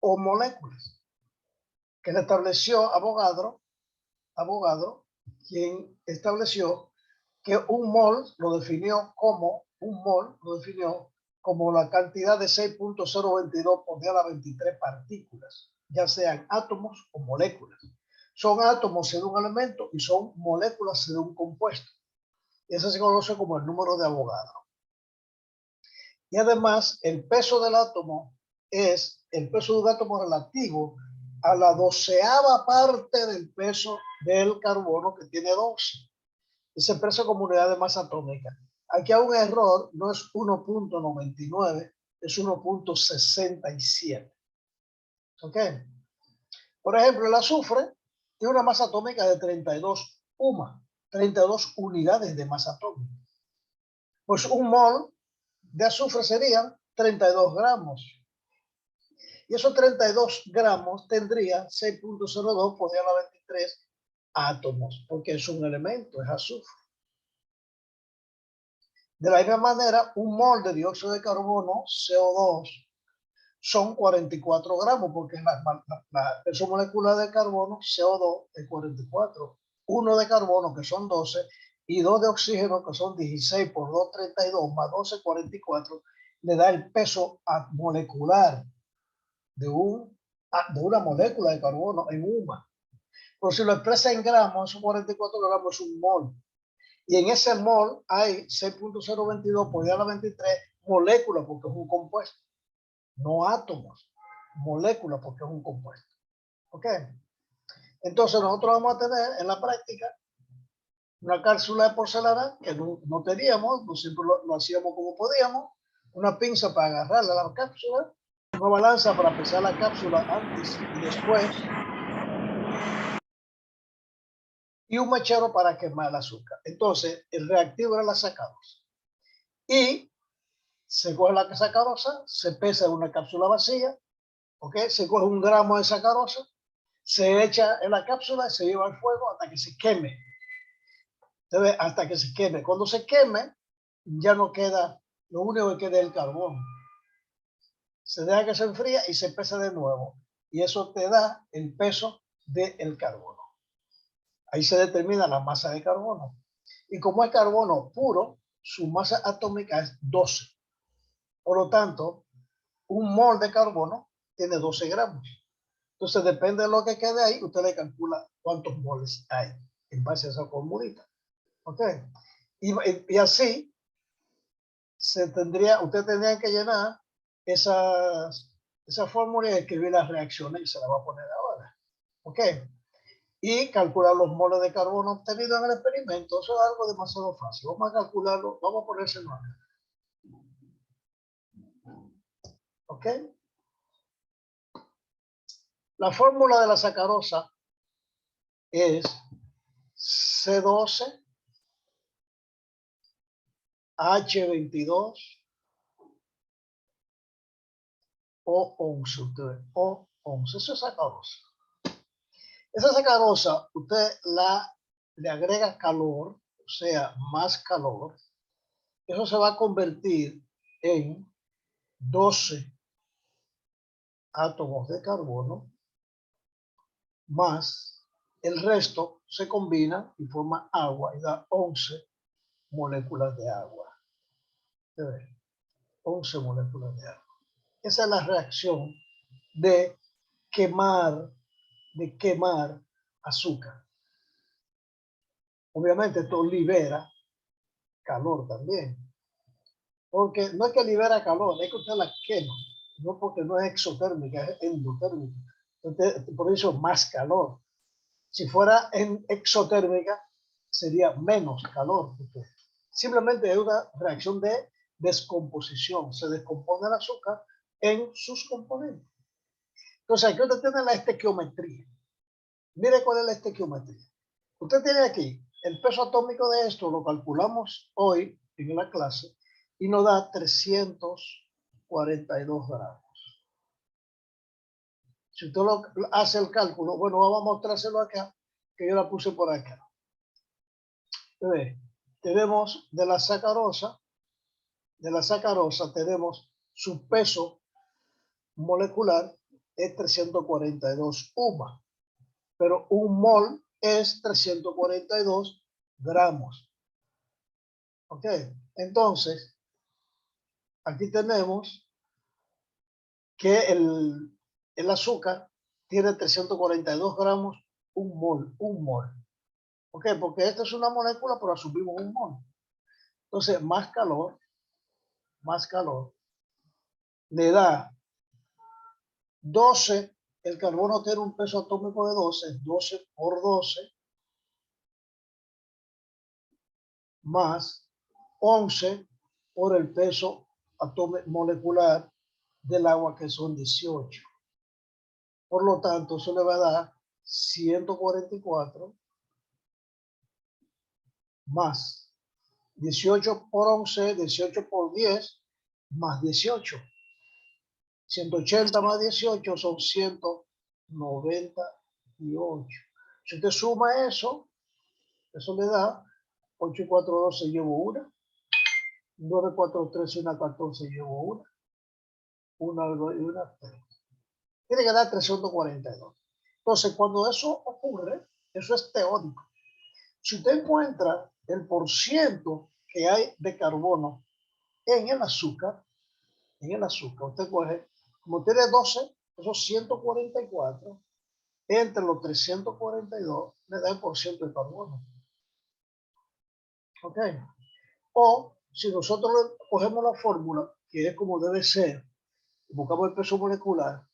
o moléculas, que le estableció Avogadro, quien estableció que un mol lo definió como la cantidad de 6.022 por 10 a la 23 partículas, ya sean átomos o moléculas. Son átomos de un elemento y son moléculas de un compuesto. Y eso se conoce como el número de Avogadro. Y además, el peso del átomo es el peso de un átomo relativo a la 12ª parte del peso del carbono, que tiene 12. Y se expresa como unidad de masa atómica. Aquí hay un error, no es 1.99, es 1.67. ¿Ok? Por ejemplo, el azufre tiene una masa atómica de 32 UMA, 32 unidades de masa atómica. Pues un mol de azufre serían 32 gramos. Y esos 32 gramos tendrían 6.02 por 10 a la 23 átomos, porque es un elemento, es azufre. De la misma manera, un mol de dióxido de carbono, CO2, son 44 gramos, porque la peso molecular de carbono, CO2, es 44. 1 de carbono, que son 12, y 2 de oxígeno, que son 16 por 2, 32, más 12, 44, le da el peso molecular de una molécula de carbono en UMA. Pero si lo expresa en gramos, esos 44 gramos es un mol. Y en ese mol hay 6.022 por 10 a la 23 moléculas, porque es un compuesto. No átomos, moléculas, porque es un compuesto. ¿Ok? Entonces nosotros vamos a tener en la práctica una cápsula de porcelana que no teníamos, no siempre lo hacíamos como podíamos, una pinza para agarrarle a la cápsula, una balanza para pesar la cápsula antes y después, y un mechero para quemar el azúcar. Entonces, el reactivo era la sacarosa. Y se coge la sacarosa, se pesa en una cápsula vacía, ¿ok? Se coge 1 gramo de sacarosa, se echa en la cápsula y se lleva al fuego hasta que se queme. Entonces, hasta que se queme. Cuando se queme, ya no queda, lo único que queda es el carbón. Se deja que se enfríe y se pesa de nuevo. Y eso te da el peso del carbono. Ahí se determina la masa de carbono. Y como es carbono puro, su masa atómica es 12. Por lo tanto, un mol de carbono tiene 12 gramos. Entonces, depende de lo que quede ahí, usted le calcula cuántos moles hay en base a esa formulita. ¿Ok? Y así usted tendría que llenar esa fórmula y escribir las reacciones, y se la va a poner ahora. ¿Ok? Y calcular los moles de carbono obtenidos en el experimento. Eso es algo demasiado fácil. Vamos a calcularlo, vamos a ponérselo acá. ¿Ok? La fórmula de la sacarosa es C12, H22, O11. O11, eso es sacarosa. Esa sacarosa, usted le agrega calor, o sea, más calor. Eso se va a convertir en 12 átomos de carbono, más el resto se combina y forma agua y da 11 moléculas de agua. 11 moléculas de agua. Esa es la reacción de quemar azúcar. Obviamente esto libera calor también. Porque no es que libera calor, es que usted la quema. No, porque no es exotérmica, es endotérmica. Entonces, por eso más calor. Si fuera en exotérmica, sería menos calor. Simplemente es una reacción de descomposición. Se descompone el azúcar en sus componentes. Entonces, aquí usted tiene la estequiometría. Mire cuál es la estequiometría. Usted tiene aquí el peso atómico de esto, lo calculamos hoy en la clase, y nos da 342 gramos. Si usted hace el cálculo, bueno, vamos a mostrárselo acá, que yo la puse por acá. Tenemos de la sacarosa tenemos su peso molecular, es 342 UMA, pero un mol es 342 gramos. ¿Ok? Entonces, aquí tenemos que el azúcar tiene 342 gramos, un mol. ¿Ok? Porque esta es una molécula, pero asumimos un mol. Entonces, más calor, le da 12, el carbono tiene un peso atómico de 12, 12 por 12, más 11 por el peso molecular del agua, que son 18. Por lo tanto, eso le va a dar 144 más 18 por 11, 18 por 10, más 18. 180 más 18 son 198. Si usted suma eso le da 8, 4, 12, llevo una. 9, 4, 13, 1, 14, llevo una, 2 y una 3. Tiene que dar 342. Entonces, cuando eso ocurre, eso es teórico. Si usted encuentra el porciento que hay de carbono en el azúcar, usted coge, como tiene 12, esos 144, entre los 342, le da el porciento de carbono. ¿Ok? O si nosotros cogemos la fórmula, que es como debe ser, buscamos el peso molecular,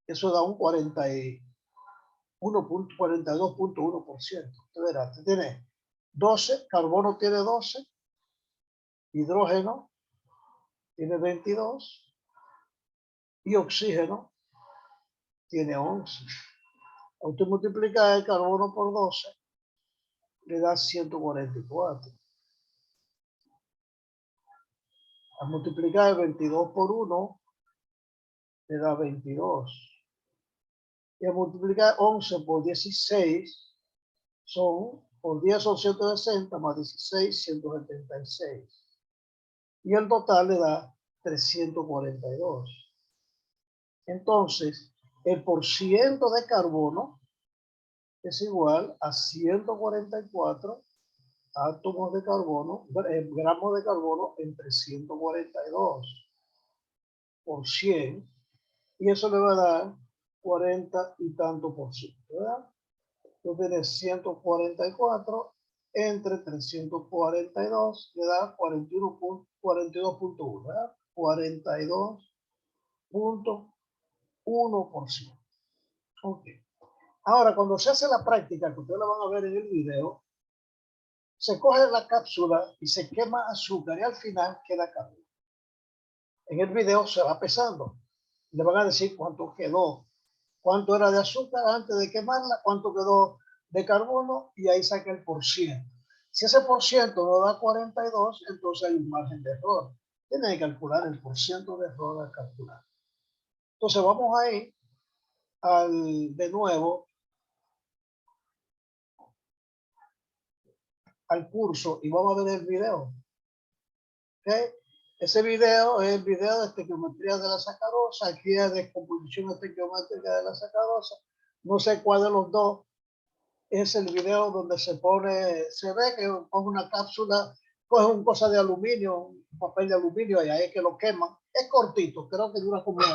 eso da un 42.1%. Usted verá, usted tiene 12, carbono tiene 12, hidrógeno tiene 22 y oxígeno tiene 11. Usted multiplica el carbono por 12, le da 144. Al multiplicar el 22 por 1, le da 22. Y al multiplicar 11 por 16, por 10 son 160, más 16, 176. Y el total le da 342. Entonces, el porciento de carbono es igual a 144 átomos de carbono, gramos de carbono entre 142 por 100, y eso le va a dar 40 y tanto por ciento, ¿verdad? Entonces tiene 144 entre 342, le da 42.1, ¿verdad? 42.1%. Ok. Ahora, cuando se hace la práctica, que ustedes la van a ver en el video, se coge la cápsula y se quema azúcar y al final queda carbono. En el video se va pesando. Le van a decir cuánto quedó, cuánto era de azúcar antes de quemarla, cuánto quedó de carbono, y ahí saca el porciento. Si ese porciento no da 42, entonces hay un margen de error. Tiene que calcular el porciento de error al calcular. Entonces vamos a ir de nuevo al curso y vamos a ver el video. ¿Okay? Ese video es el video de estequiometría de la sacarosa. Aquí es de composición estequiométrica de la sacarosa. No sé cuál de los dos es el video donde se ve que coge una cápsula, coge un cosa de aluminio, un papel de aluminio, y ahí es que lo queman. Es cortito, creo que dura como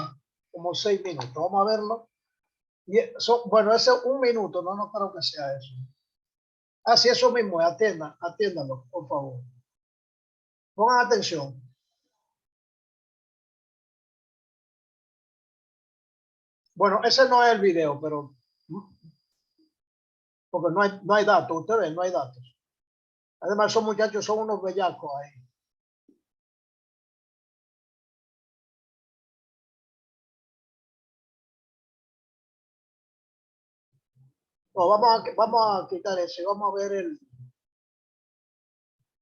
6 minutos. Vamos a verlo. Y bueno, ese es 1 minuto, no creo que sea eso. Así, eso mismo, atiéndanlo, por favor. Pongan atención. Bueno, ese no es el video, pero porque no hay datos, ustedes ven, no hay datos. Además, esos muchachos son unos bellacos ahí. No, vamos a quitar eso y vamos a ver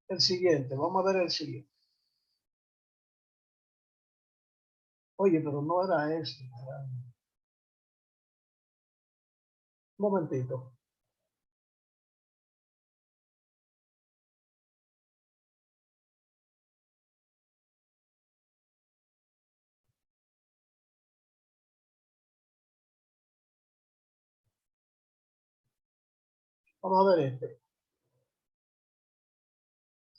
el siguiente. Vamos a ver el siguiente. Oye, pero no era este. Un momentito. Vamos a ver este.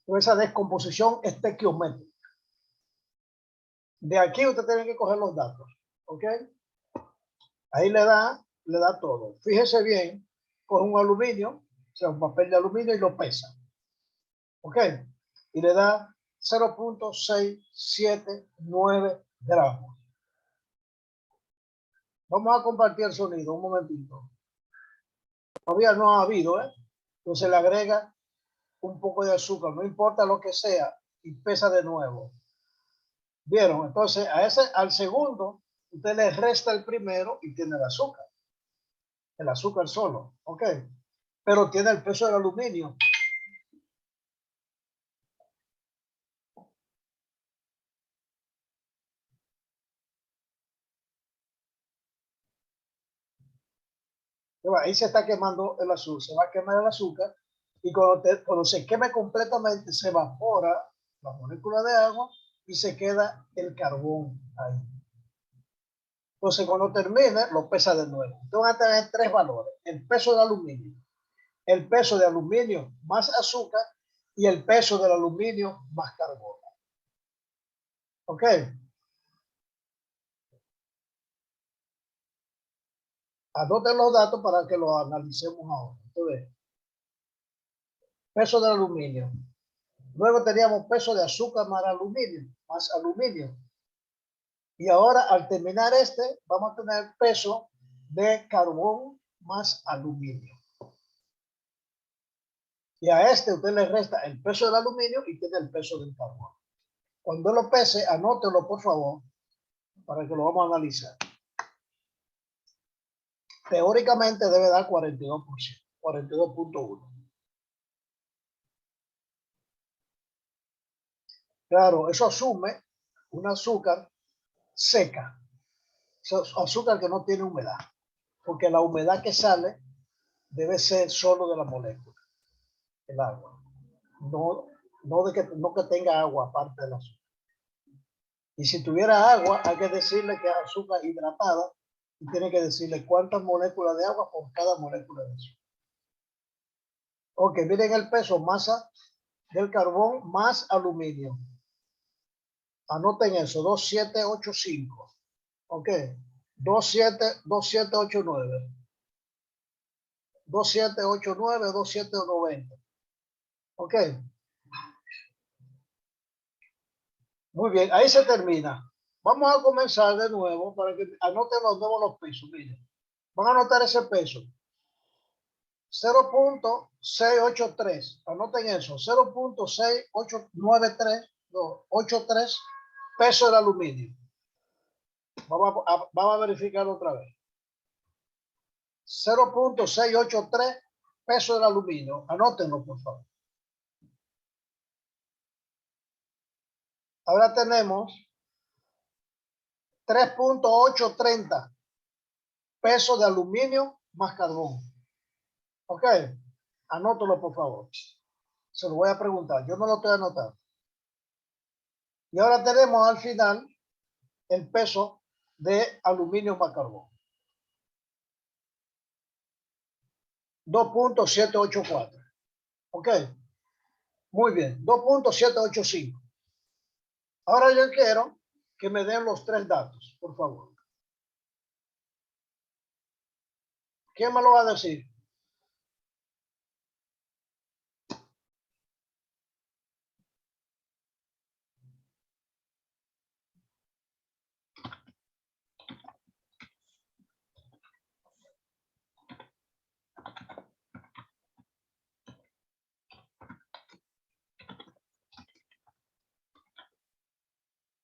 Esa descomposición estequiométrica. De aquí usted tiene que coger los datos. ¿Ok? Ahí le da todo. Fíjese bien, con un aluminio, o sea, un papel de aluminio y lo pesa. ¿Ok? Y le da 0.679 gramos. Vamos a compartir el sonido un momentito. Todavía no ha habido, ¿eh? Entonces le agrega un poco de azúcar, no importa lo que sea, y pesa de nuevo. ¿Vieron? Entonces al segundo, usted le resta el primero y tiene el azúcar. El azúcar solo, ¿ok? Pero tiene el peso del aluminio. Ahí se está quemando el azúcar, se va a quemar el azúcar y cuando se queme completamente se evapora la molécula de agua y se queda el carbón ahí. Entonces cuando termine lo pesa de nuevo. Entonces van a tener tres valores: el peso de aluminio, el peso de aluminio más azúcar y el peso del aluminio más carbono. ¿Ok? Anoten los datos para que los analicemos ahora. Entonces, peso del aluminio. Luego teníamos peso de azúcar más aluminio. Y ahora al terminar vamos a tener peso de carbón más aluminio. Y a usted le resta el peso del aluminio y tiene el peso del carbón. Cuando lo pese, anótelo por favor, para que lo vamos a analizar. Teóricamente debe dar 42%, 42.1. Claro, eso asume un azúcar seca, azúcar que no tiene humedad, porque la humedad que sale debe ser solo de la molécula, el agua, no que tenga agua aparte del azúcar. Y si tuviera agua, hay que decirle que es azúcar hidratada y tiene que decirle cuántas moléculas de agua por cada molécula de azúcar. Ok, miren el peso, masa del carbón más aluminio. Anoten eso, 2785. Ok, 2789. 2789, 2790. Ok. Muy bien, ahí se termina. Vamos a comenzar de nuevo para que anoten los nuevos los pesos. Miren, van a anotar ese peso. 0.683. Anoten eso. 0.683 peso del aluminio. Vamos a verificar otra vez. 0.683 peso del aluminio. Anótenlo, por favor. Ahora tenemos 3.830 peso de aluminio más carbón. Ok, anótalo por favor. Se lo voy a preguntar. Yo no lo estoy anotando. Y ahora tenemos al final el peso de aluminio más carbón. 2.784. Ok. Muy bien. 2.785. Ahora yo quiero que me den los tres datos, por favor. ¿Quién me lo va a decir?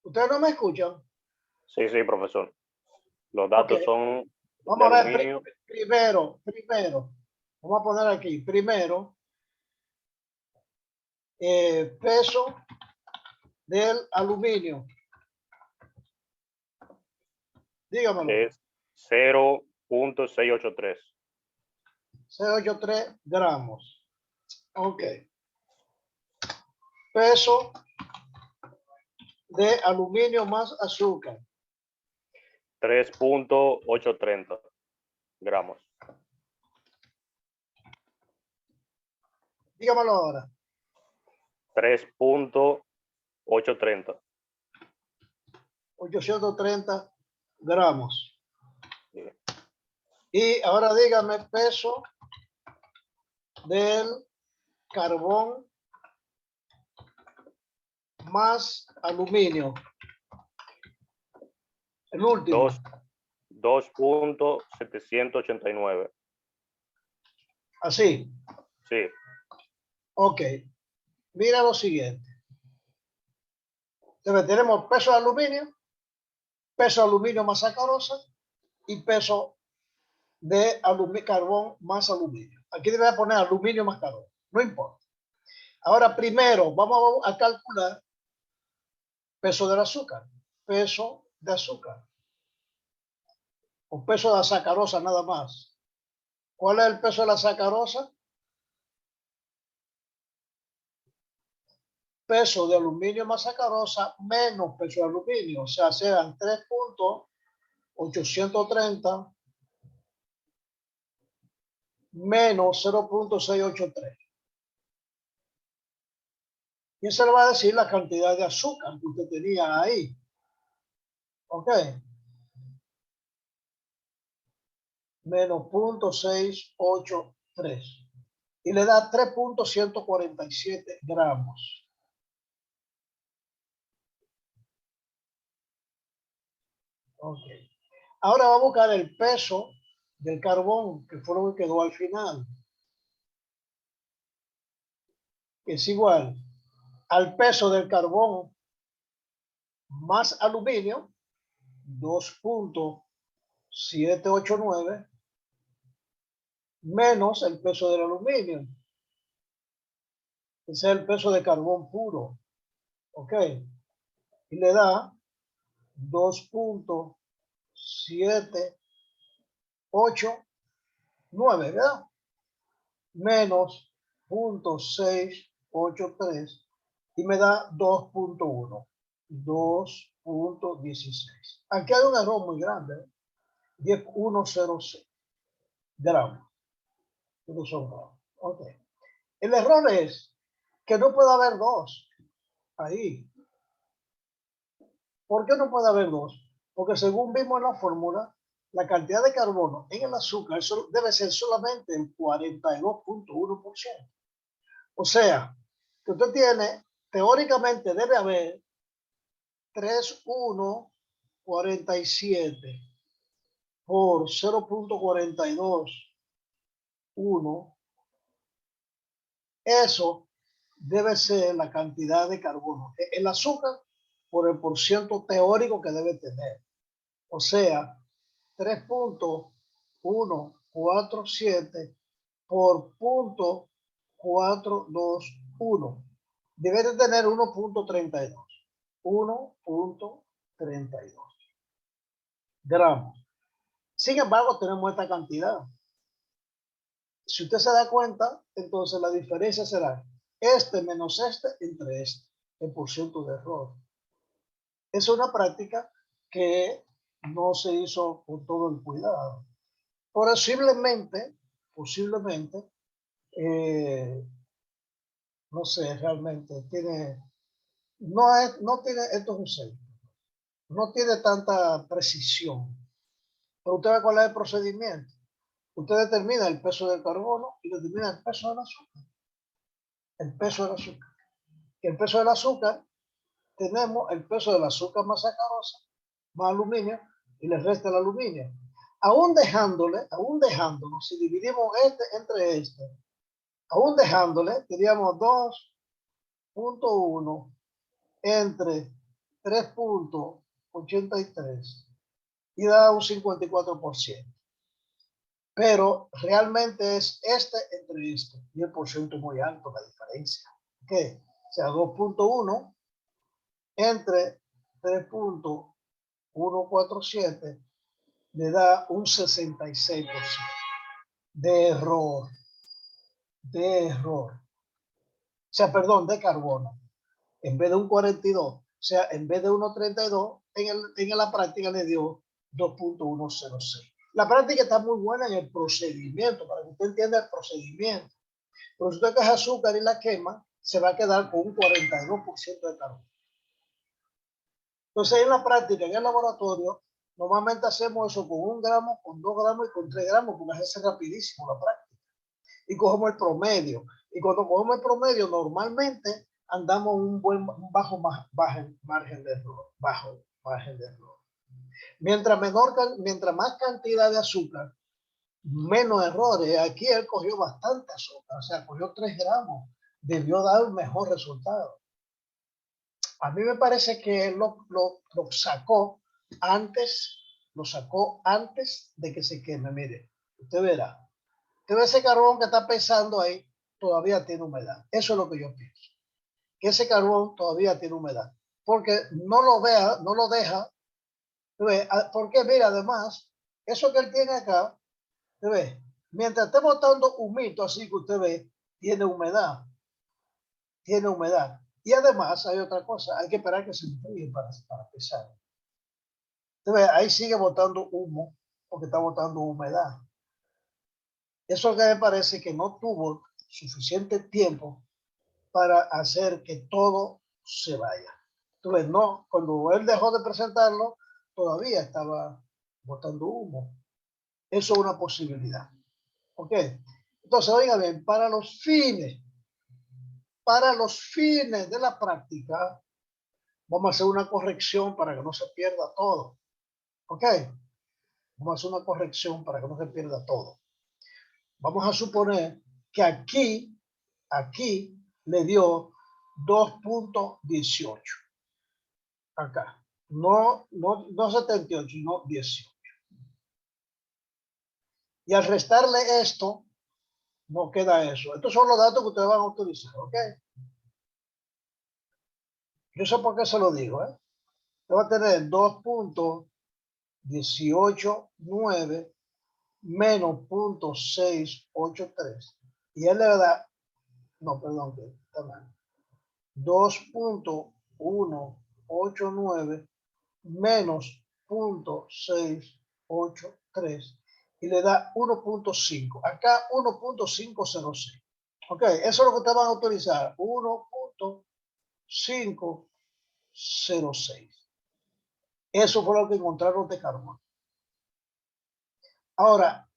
¿Ustedes no me escuchan? Sí, profesor. Los datos Okay. son Vamos de a ver, aluminio. primero, vamos a poner aquí, primero, peso del aluminio. Dígamelo. Es 0.683. 683 gramos. Ok. Peso de aluminio más azúcar. 3.830 gramos. Dígamelo ahora. 3.830. 830 gramos. Sí. Y ahora dígame peso del carbón más aluminio. El último. 2.789. Así. Sí, Ok. Mira lo siguiente. Entonces, tenemos peso de aluminio más sacarosa y peso de carbón más aluminio. Aquí debe poner aluminio más carbón. No importa. Ahora, primero, vamos a calcular peso del azúcar. Peso de azúcar. O peso de la sacarosa nada más. ¿Cuál es el peso de la sacarosa? Peso de aluminio más sacarosa menos peso de aluminio. O sea, sean 3.830 menos 0.683. Y eso le va a decir la cantidad de azúcar que usted tenía ahí. ¿Ok? Menos 0.683. Y le da 3.147 gramos. Ok. Ahora va a buscar el peso del carbón, que fue lo que quedó al final. Es igual al peso del carbón más aluminio, 2.789, menos el peso del aluminio. Ese es el peso de carbón puro. ¿Ok? Y le da 2.789, ¿verdad? Menos 0.683 y me da 2.1. 2.16. Aquí hay un error muy grande. 10.106 gramos. Okay. El error es que no puede haber dos ahí. ¿Por qué no puede haber dos? Porque según vimos en la fórmula, la cantidad de carbono en el azúcar debe ser solamente el 42.1%. O sea, que usted tiene, teóricamente debe haber 3.147 por 0.421. Eso debe ser la cantidad de carbono. El azúcar por el porciento teórico que debe tener. O sea, 3.147 por 0.421. Debe de tener 1.32. 1.32 gramos. Sin embargo, tenemos esta cantidad. Si usted se da cuenta, entonces la diferencia será este menos este entre este, el porciento de error. Es una práctica que no se hizo con todo el cuidado. Posiblemente, no sé, realmente no tiene, esto es un 6, no tiene tanta precisión. Pero usted ve cuál es el procedimiento. Usted determina el peso del carbono y determina el peso del azúcar. El peso del azúcar. Y el peso del azúcar, tenemos el peso del azúcar más sacarosa, más aluminio, y le resta el aluminio. Aún dejándolo, si dividimos este entre este, aún dejándole, diríamos 2.1 entre 3.83 y da un 54%. Pero realmente es este entre este y el porciento muy alto la diferencia. ¿Qué? O sea, 2.1 entre 3.147 le da un 66% de error. O sea, perdón, de carbono. En vez de un 42, o sea, en vez de 1.32, en la práctica le dio 2.106. La práctica está muy buena en el procedimiento, para que usted entienda el procedimiento. Pero si usted coge azúcar y la quema, se va a quedar con un 42% de carbono. Entonces, en la práctica, en el laboratorio, normalmente hacemos eso con 1 gramo, con 2 gramos y con 3 gramos, porque es rapidísimo la práctica. Y cogemos el promedio. Y cuando cogemos el promedio, normalmente andamos un bajo margen de error. Bajo margen de error. Mientras más cantidad de azúcar, menos errores. Aquí él cogió bastante azúcar, o sea, cogió 3 gramos. Debió dar un mejor resultado. A mí me parece que él lo sacó antes de que se queme. Mire, usted verá. Usted ve ese carbón que está pesando ahí, todavía tiene humedad. Eso es lo que yo pienso. Que ese carbón todavía tiene humedad. Porque no lo deja. Porque mira, además, eso que él tiene acá, ¿te ve? Mientras esté botando humito, así que usted ve, tiene humedad. Tiene humedad. Y además hay otra cosa, hay que esperar que se enfríe para pesar. ¿Te ve? Ahí sigue botando humo porque está botando humedad. Eso que me parece que no tuvo suficiente tiempo para hacer que todo se vaya. Entonces, no, cuando él dejó de presentarlo, todavía estaba botando humo. Eso es una posibilidad. ¿Ok? Entonces, oiga bien, para los fines de la práctica, vamos a hacer una corrección para que no se pierda todo. ¿Ok? Vamos a hacer una corrección para que no se pierda todo. Vamos a suponer que aquí le dio 2.18. Acá. No 78, no 18. Y al restarle esto, no queda eso. Estos son los datos que ustedes van a utilizar, ¿ok? Yo sé por qué se lo digo, ¿eh? Usted va a tener 2.189 menos 0.683. Y él le da, no, perdón, que está mal. 2.189 menos 0.683 y le da 1.5. Acá 1.506. Ok, eso es lo que ustedes van a utilizar. 1.506. Eso fue lo que encontraron de carbono. Ahora,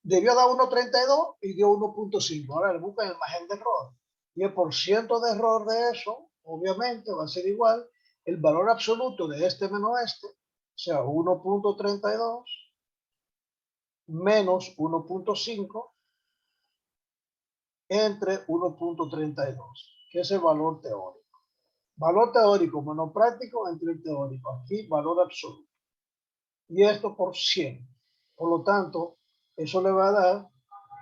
debió dar 1.32 y dio 1.5. Ahora le buscan el margen de error. Y el porciento de error de eso, obviamente, va a ser igual el valor absoluto de este menos este, o sea, 1.32 menos 1.5 entre 1.32, que es el valor teórico. Valor teórico menos práctico entre el teórico. Aquí valor absoluto. Y esto por 100. Por lo tanto, eso le va a dar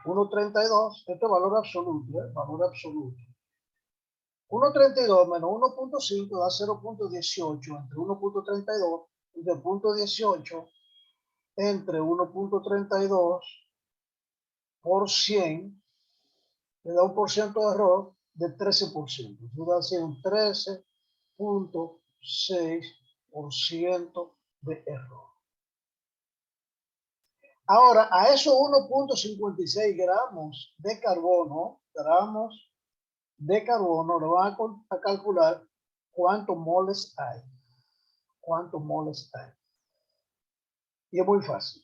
1.32. Este valor absoluto, valor absoluto. 1.32 menos 1.5 da 0.18 entre 1.32 y de 0.18 entre 1.32 por 100 le da un porciento de error de 13%. Eso da así un 13.6% de error. Ahora, a esos 1.56 gramos de carbono, le van a calcular cuántos moles hay. ¿Cuántos moles hay? Y es muy fácil.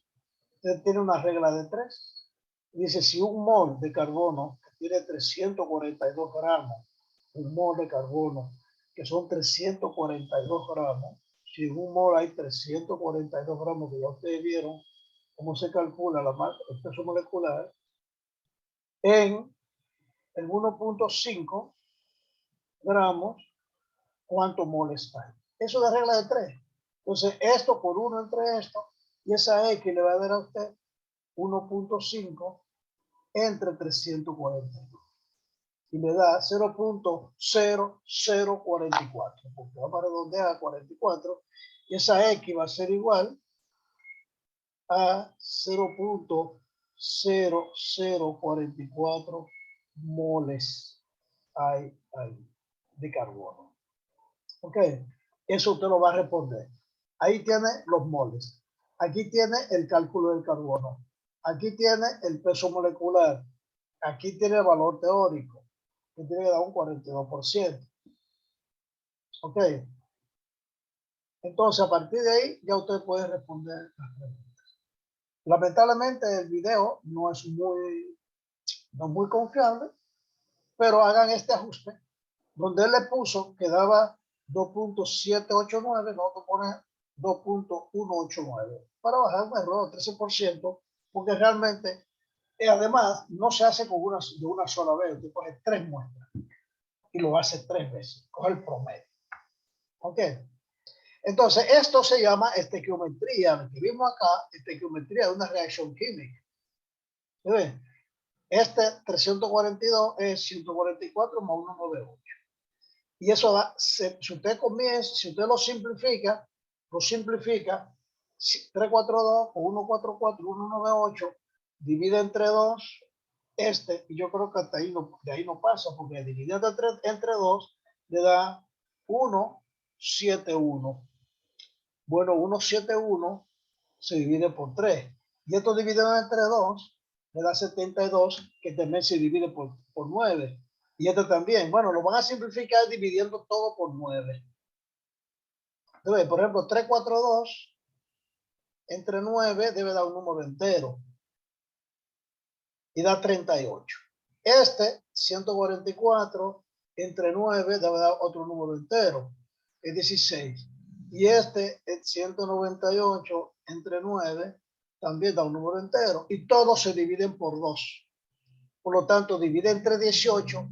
Usted tiene una regla de 3. Dice, si un mol de carbono que tiene 342 gramos, un mol de carbono que son 342 gramos, si en un mol hay 342 gramos, que ya ustedes vieron cómo se calcula el peso molecular, en el 1.5 gramos, ¿cuántos moles hay? Eso es la regla de 3. Entonces, esto por 1 entre esto, y esa X le va a dar a usted 1.5 entre 342. Y le da 0.0044, porque vamos a redondear a 44, y esa X va a ser igual a 0.0044 moles hay de carbono. Ok, eso usted lo va a responder. Ahí tiene los moles. Aquí tiene el cálculo del carbono. Aquí tiene el peso molecular. aquí tiene el valor teórico, que tiene que dar un 42%. Ok. Entonces, a partir de ahí, ya usted puede responder las preguntas. Lamentablemente, el video no es muy confiable, pero hagan este ajuste, donde él le puso que daba 2.789, nosotros ponemos 2.189, para bajar un error de 13%, porque realmente, además, no se hace con de una sola vez, usted coge 3 muestras y lo hace 3 veces, coge el promedio. ¿Ok? Entonces, esto se llama estequiometría, lo que vimos acá, estequiometría de una reacción química. ¿Ven? Este 342 es 144 más 198. Y eso da, si usted comienza, si usted lo simplifica, 342 o 144, 198, divide entre 2, y yo creo que hasta ahí de ahí no pasa, porque dividiendo entre 2 le da 171. Bueno, 171 se divide por 3. Y esto dividido entre 2 le da 72, que también se divide por 9. Y esto también. Bueno, lo van a simplificar dividiendo todo por 9. Entonces, por ejemplo, 342 entre 9 debe dar un número entero. Y da 38. 144 entre 9 debe dar otro número entero. Es 16. Y el 198 entre 9 también da un número entero. Y todos se dividen por 2. Por lo tanto, divide entre 18